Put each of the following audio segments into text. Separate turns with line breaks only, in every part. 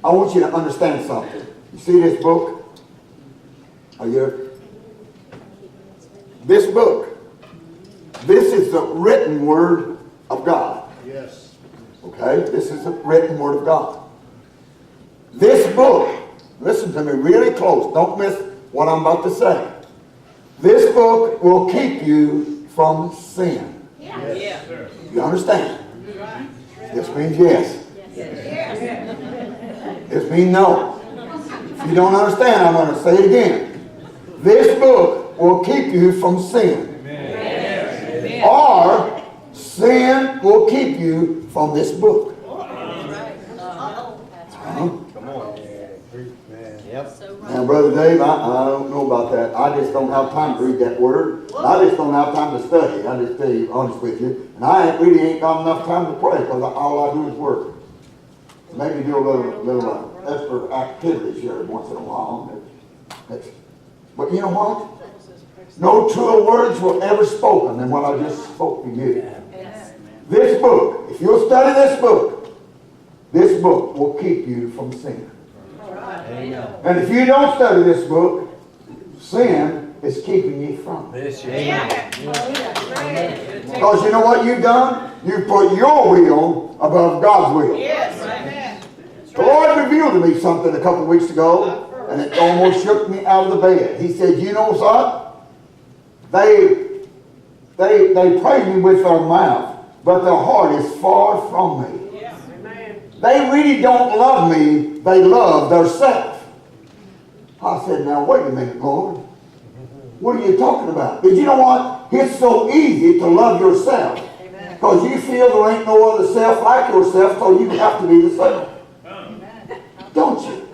I want you to understand something. You see this book? Are you? This book. This is the written word of God.
Yes.
Okay? This is the written word of God. This book, listen to me really close. Don't miss what I'm about to say. This book will keep you from sin.
Yes. Sir.
You understand? This means yes. This means no. If you don't understand, I'm going to say it again. This book will keep you from sin. Amen. Or sin will keep you from this book.
Come on. Yep.
Now, Brother Dave, I don't know about that. I just don't have time to read that word. I just don't have time to study. I just tell you, honest with you. And I really ain't got enough time to pray because all I do is work. Maybe do a little extra activities here once in a while. But you know what? No truer words were ever spoken than what I just spoke to you. This book, if you'll study this book will keep you from sin. And if you don't study this book, sin is keeping you from it. Because you know what you've done? You put your will above God's will. The Lord revealed to me something a couple of weeks ago, and it almost shook me out of the bed. He said, you know what? They praise me with their mouth, but their heart is far from me. They really don't love me. They love their self. I said, now wait a minute, Lord. What are you talking about? But you know what? It's so easy to love yourself. Because you feel there ain't no other self like yourself, so you have to be the self. Don't you?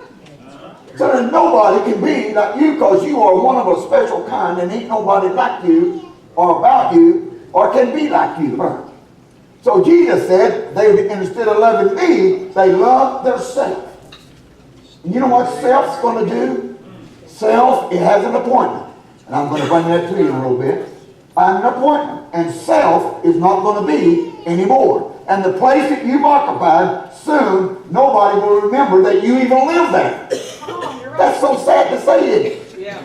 So that nobody can be like you because you are one of a special kind and ain't nobody like you or about you or can be like you. So Jesus said, instead of loving me, they love their self. And you know what self's going to do? Self, it has an appointment. And I'm going to bring that to you in a little bit. An appointment. And self is not going to be anymore. And the place that you've occupied, soon nobody will remember that you even live there. That's so sad to say, isn't it?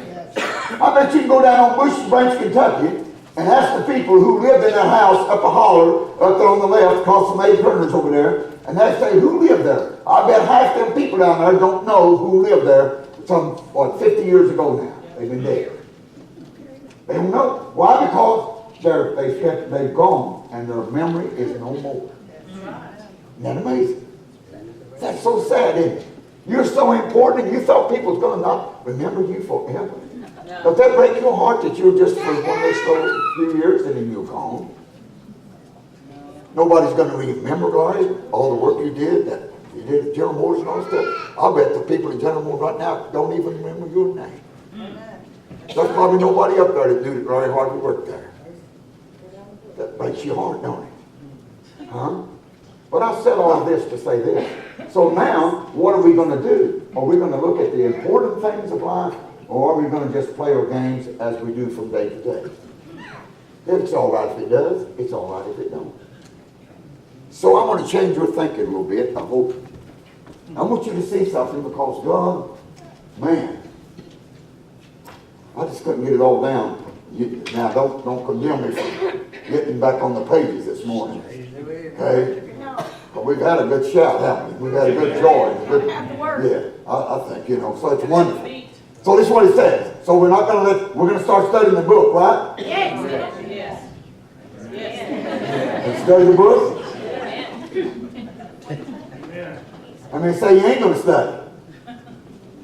I bet you can go down on Bush Branch, Kentucky, and ask the people who lived in their house up a holler, up there on the left, across the May Burners over there, and they say, who lived there? I bet half them people down there don't know who lived there some, 50 years ago now. They've been dead. They don't know. Why? Because they've gone, and their memory is no more. Isn't that amazing? That's so sad, isn't it? You're so important, and you thought people was going to not remember you forever. But that break your heart that you're just for one of those few years and then you're gone? Nobody's going to remember all the work you did at General Motors and all that stuff. I bet the people at General Motors right now don't even remember your name. There's probably nobody up there that did very hard to work there. That breaks your heart, don't it? Huh? But I said all of this to say this. So now, what are we going to do? Are we going to look at the important things of life? Or are we going to just play our games as we do from day to day? It's all right if it does. It's all right if it don't. So I want to change your thinking a little bit, I hope. I want you to see something because God, man, I just couldn't get it all down. Now, don't condemn me for getting back on the pages this morning. Okay? But we've had a good shout, haven't we? We've had a good joy. I think, so it's wonderful. So this is what it says. So we're going to start studying the book, right?
Yes.
Let's study the book. I mean, say you ain't going to study.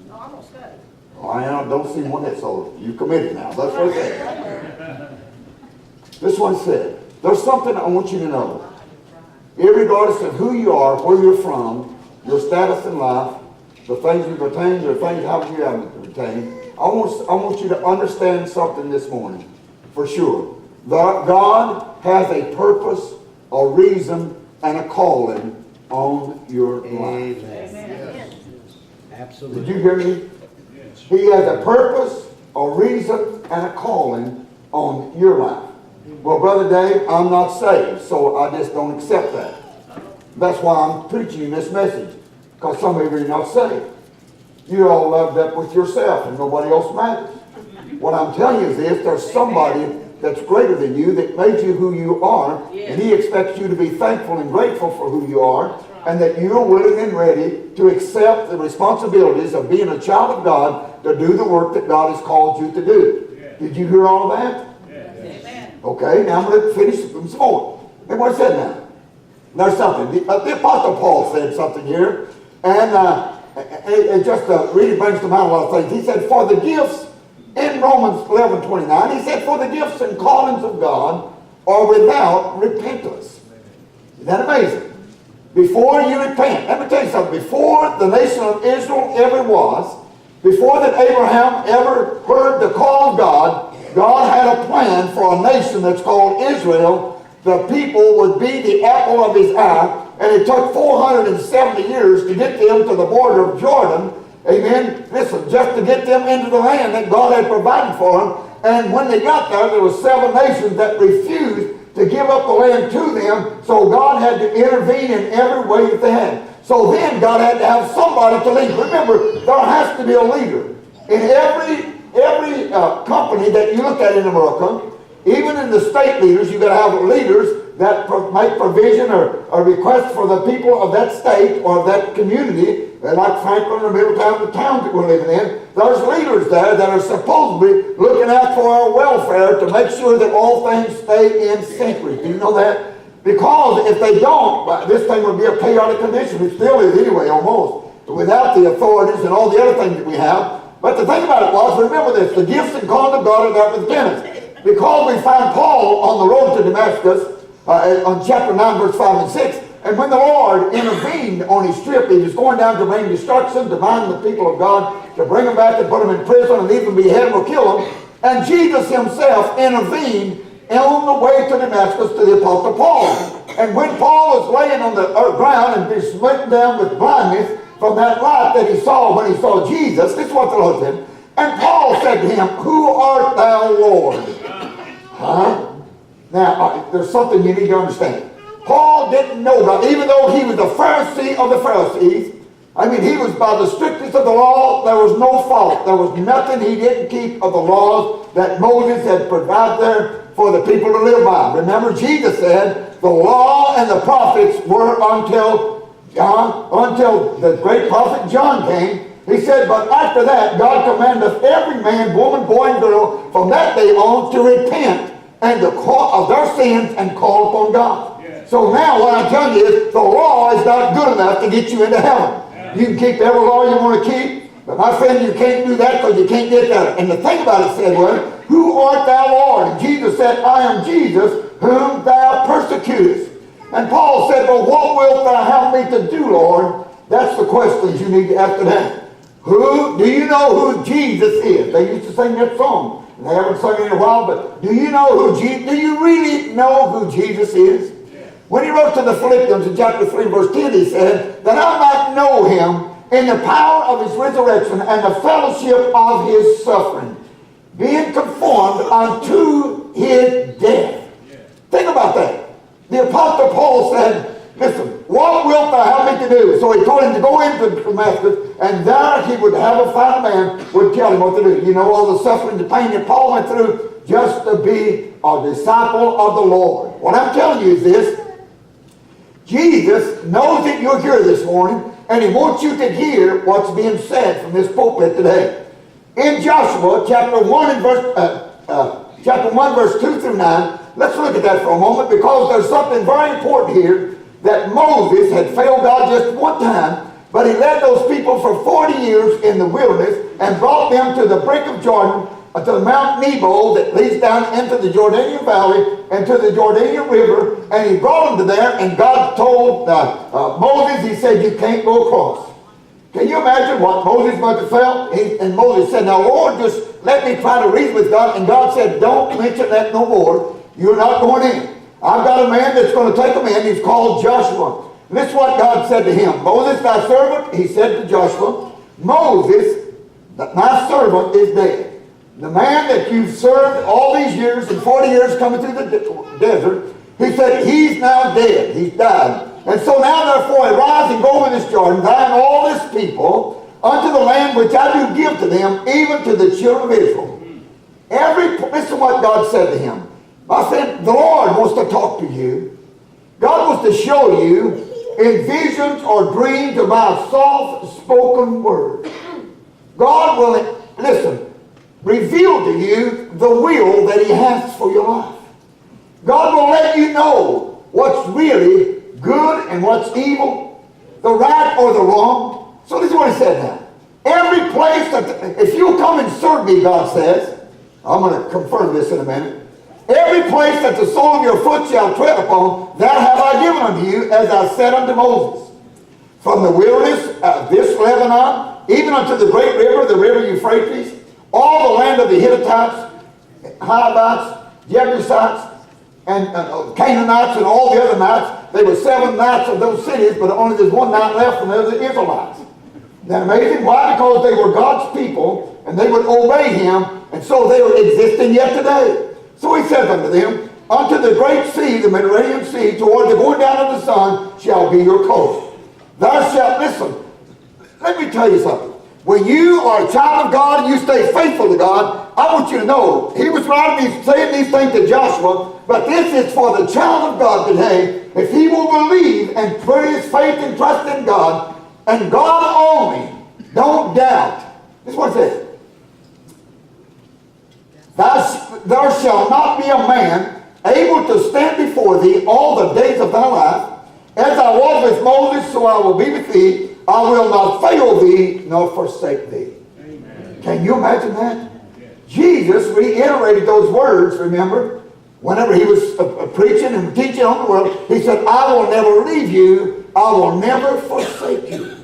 No, I'm going to study.
Oh, I don't see one that, so you committed now. That's what it said. This one said, there's something I want you to know. Irregardless of who you are, where you're from, your status in life, the things you've attained, or things how you haven't attained, I want you to understand something this morning, for sure. God has a purpose, a reason, and a calling on your life.
Yes. Absolutely.
Did you hear me? Yes. He has a purpose, a reason, and a calling on your life. Well, Brother Dave, I'm not saved, so I just don't accept that. That's why I'm preaching this message. Because some of you are not saved. You're all loved up with yourself and nobody else matters. What I'm telling you is this, there's somebody that's greater than you that made you who you are, and he expects you to be thankful and grateful for who you are, and that you're willing and ready to accept the responsibilities of being a child of God to do the work that God has called you to do. Did you hear all of that?
Amen.
Okay, now I'm going to finish some more. And what I said now? There's something. The Apostle Paul said something here, and it just really brings to mind a lot of things. He said, for the gifts, in Romans 11:29, he said, for the gifts and callings of God are without repentance. Isn't that amazing? Before you repent, let me tell you something. Before the nation of Israel ever was, before that Abraham ever heard the call of God, God had a plan for a nation that's called Israel. The people would be the apple of his eye, and it took 470 years to get them to the border of Jordan. Amen. Listen, just to get them into the land that God had provided for them. And when they got there were 7 nations that refused to give up the land to them. So God had to intervene in every way that they had. So then God had to have somebody to lead. Remember, there has to be a leader. In every company that you look at in America, even in the state leaders, you've got to have leaders that make provision or a request for the people of that state or that community. Like Franklin or Middletown, the towns that we're living in, there's leaders there that are supposedly looking out for our welfare to make sure that all things stay in synchrony. Do you know that? Because if they don't, this thing would be a chaotic condition. It still is anyway, almost, without the authorities and all the other things that we have. But the thing about it was, remember this, the gifts and calling of God are there with repentance. Because we find Paul on the road to Damascus, on chapter 9, verse 5 and 6, and when the Lord intervened on his trip, he was going down to bring destruction, to bind the people of God, to bring them back and put them in prison and even behead them or kill them. And Jesus himself intervened on the way to Damascus to the Apostle Paul. And when Paul was laying on the ground and being smitten down with blindness from that light that he saw when he saw Jesus, this is what the Lord said. And Paul said to him, who art thou, Lord? Huh? Now, there's something you need to understand. Paul didn't know God, even though he was the Pharisee of the Pharisees. I mean, he was by the strictest of the law. There was no fault. There was nothing he didn't keep of the laws that Moses had provided there for the people to live by. Remember, Jesus said, the law and the prophets were until the great prophet John came. He said, but after that, God commandeth every man, woman, boy, and girl, from that day on to repent and to call of their sins and call upon God. So now what I'm telling you is the law is not good enough to get you into heaven. You can keep every law you want to keep, but my friend, you can't do that because you can't get there. And the thing about it said was, who art thou, Lord? And Jesus said, I am Jesus, whom thou persecutest. And Paul said, well, what wilt thou have me to do, Lord? That's the questions you need to ask today. Do you know who Jesus is? They used to sing that song. They haven't sung it in a while, but do you know who Jesus? Do you really know who Jesus is? When he wrote to the Philippians in chapter 3, verse 10, he said, that I might know him in the power of his resurrection and the fellowship of his suffering, being conformed unto his death. Think about that. The Apostle Paul said, listen, what wilt thou have me to do? So he told him to go into Damascus, and there he would have a fine man would tell him what to do. You know, all the suffering, the pain that Paul went through just to be a disciple of the Lord. What I'm telling you is this. Jesus knows that you're here this morning, and he wants you to hear what's being said from this pulpit today. In Joshua chapter 1 and verse 2 through 9, let's look at that for a moment, because there's something very important here, that Moses had failed God just one time, but he led those people for 40 years in the wilderness and brought them to the brink of Jordan, to the Mount Nebo that leads down into the Jordanian Valley and to the Jordanian River, and he brought them to there, and God told Moses, he said, you can't go across. Can you imagine what Moses must have felt? And Moses said, now Lord, just let me try to reason with God. And God said, don't mention that no more. You're not going in. I've got a man that's going to take them in. He's called Joshua. And this is what God said to him. Moses, thy servant, he said to Joshua, Moses, my servant is dead. The man that you've served all these years and 40 years coming through the desert, he said, he's now dead. He's died. And so now therefore arise and go over this Jordan, thou and all this people, unto the land which I do give to them, even to the children of Israel. Listen what God said to him. I said, the Lord wants to talk to you. God wants to show you in visions or dreams about soft-spoken words. God will, listen, reveal to you the will that He has for your life. God will let you know what's really good and what's evil, the right or the wrong. So this is what He said now. Every place that, if you'll come and serve me, God says, I'm going to confirm this in a minute. Every place that the sole of your foot shall tread upon, that have I given unto you, as I said unto Moses. From the wilderness, this Lebanon, even unto the great river, the river Euphrates, all the land of the Hittites, Hivites, Jebusites, and Canaanites, and all the other knights. There were 7 knights of those cities, but only there's 1 knight left, and they're the Israelites. Isn't that amazing? Why? Because they were God's people, and they would obey Him, and so they are existing yet today. So He says unto them, unto the great sea, the Mediterranean Sea, toward the going down of the sun, shall be your coast. Thou shalt, listen, let me tell you something. When you are a child of God and you stay faithful to God, I want you to know, He was saying these things to Joshua, but this is for the child of God today. If he will believe and put his faith and trust in God, and God only, don't doubt. This is what it says. There shall not be a man able to stand before thee all the days of thy life. As I was with Moses, so I will be with thee. I will not fail thee, nor forsake thee. Amen. Can you imagine that? Yes. Jesus reiterated those words, remember? Whenever He was preaching and teaching on the world, He said, I will never leave you. I will never forsake you.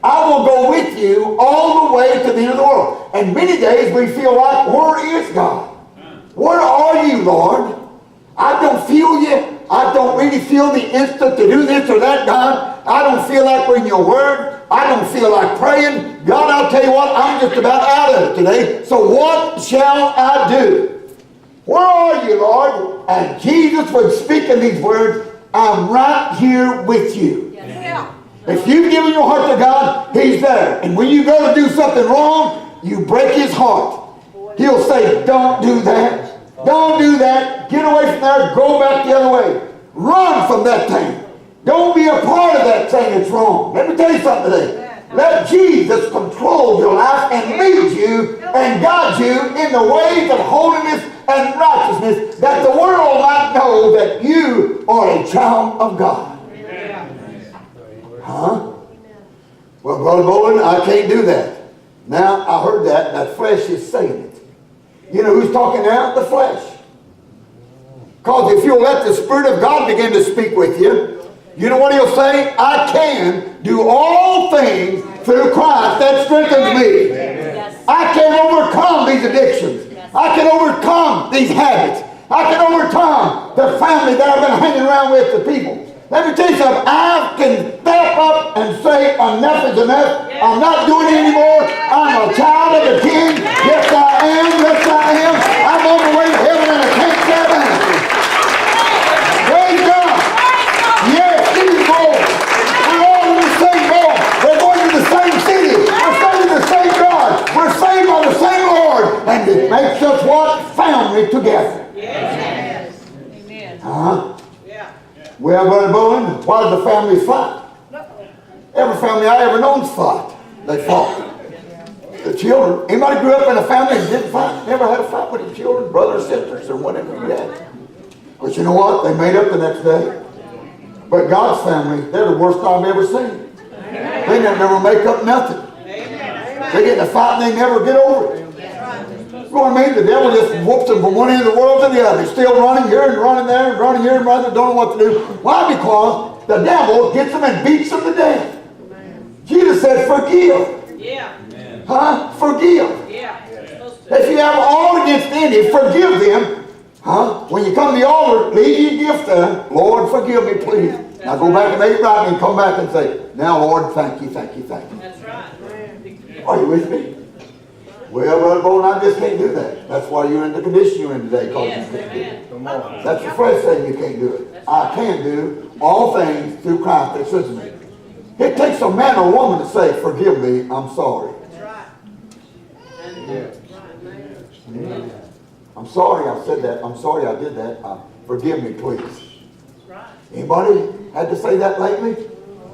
I will go with you all the way to the end of the world. And many days we feel like, where is God? Where are you, Lord? I don't feel you. I don't really feel the instant to do this or that, God. I don't feel like reading your word. I don't feel like praying. God, I'll tell you what, I'm just about out of it today. So what shall I do? Where are you, Lord? And Jesus was speaking these words, I'm right here with you.
Yeah.
If you've given your heart to God, He's there. And when you go to do something wrong, you break His heart. He'll say, don't do that. Don't do that. Get away from there. Go back the other way. Run from that thing. Don't be a part of that thing that's wrong. Let me tell you something today. Let Jesus control your life and lead you and guide you in the ways of holiness and righteousness, that the world might know that you are a child of God. Huh? Well, Brother Bowen, I can't do that. Now, I heard that. That flesh is saying it. You know who's talking now? The flesh. Because if you'll let the Spirit of God begin to speak with you, you know what He'll say? I can do all things through Christ that strengthens me. Yes. I can overcome these addictions. Yes. I can overcome these habits. I can overcome the family that I've been hanging around with, the people. Let me tell you something. I can step up and say enough is enough. Yes. I'm not doing it anymore. I'm a child of the King. Yes, I am. Yes, I am. I'm on the way to heaven and I can't step down. Praise God. Yes, give me glory. We're all in the same boat. We're going to the same city. We're serving the same God. We're saved by the same Lord. And it makes us what? Family together.
Yes. Amen.
Uh-huh. Well, Brother Bowen, why did the families fight? Every family I ever known's fought. They fought. The children. Anybody grew up in a family that didn't fight? Never had a fight with the children, brothers, sisters, or whatever you had. But you know what? They made up the next day. But God's family, they're the worst I've ever seen. They never make up nothing. They get in a fight and they never get over it. You know what I mean? The devil just whoops them from one end of the world to the other. Still running here and running there and running here and running there, don't know what to do. Why? Because the devil gets them and beats them to death. Jesus said, forgive.
Yeah.
Huh? Forgive.
Yeah.
If you have all against any, forgive them. Huh? When you come to the altar, leave your gift there. Lord, forgive me, please. Now go back and make it right and come back and say, now, Lord, thank you, thank you, thank you.
That's right.
Are you with me? Well, Brother Bolton, I just can't do that. That's why you're in the condition you're in today, because
Yes,
you can't do it.
amen.
Come on.
That's the first thing you can't do it. I can do all things through Christ that strengthens me. It takes a man or woman to say, forgive me, I'm sorry.
That's right.
Yeah.
I'm sorry I said that. I'm sorry I did that. Forgive me, please.
That's right.
Anybody had to say that lately?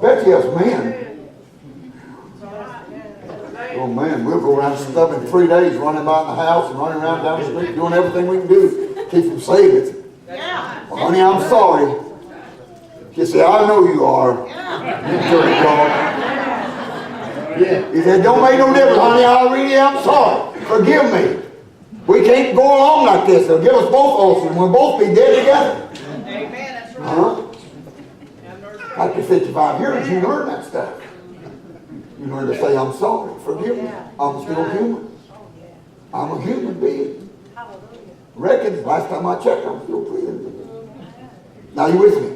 Bet you us men. Oh man, we'll go around stubbing 3 days running by the house and running around down the street doing everything we can do to keep from saying it.
Yeah.
Well, honey, I'm sorry. She said, I know you are. You dirty dog. He said, don't make no difference, honey. I really am sorry. Forgive me. We can't go along like this. It'll give us both ulcers. We'll both be dead together.
Amen. That's right.
Huh?
Have mercy.
After 55 years, you learn that stuff. You learn to say, I'm sorry. Forgive me. I'm still human. I'm a human being. Reckon, last time I checked, I'm still breathing. Now, you with me?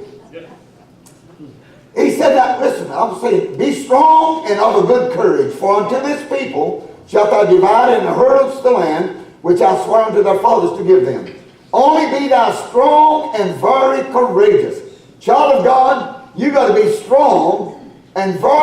He said that, listen, I'm saying, be strong and of a good courage, for unto this people shalt thou divide and inherit the land, which I swear unto their fathers to give them. Only be thou strong and very courageous. Child of God, you got to be strong and very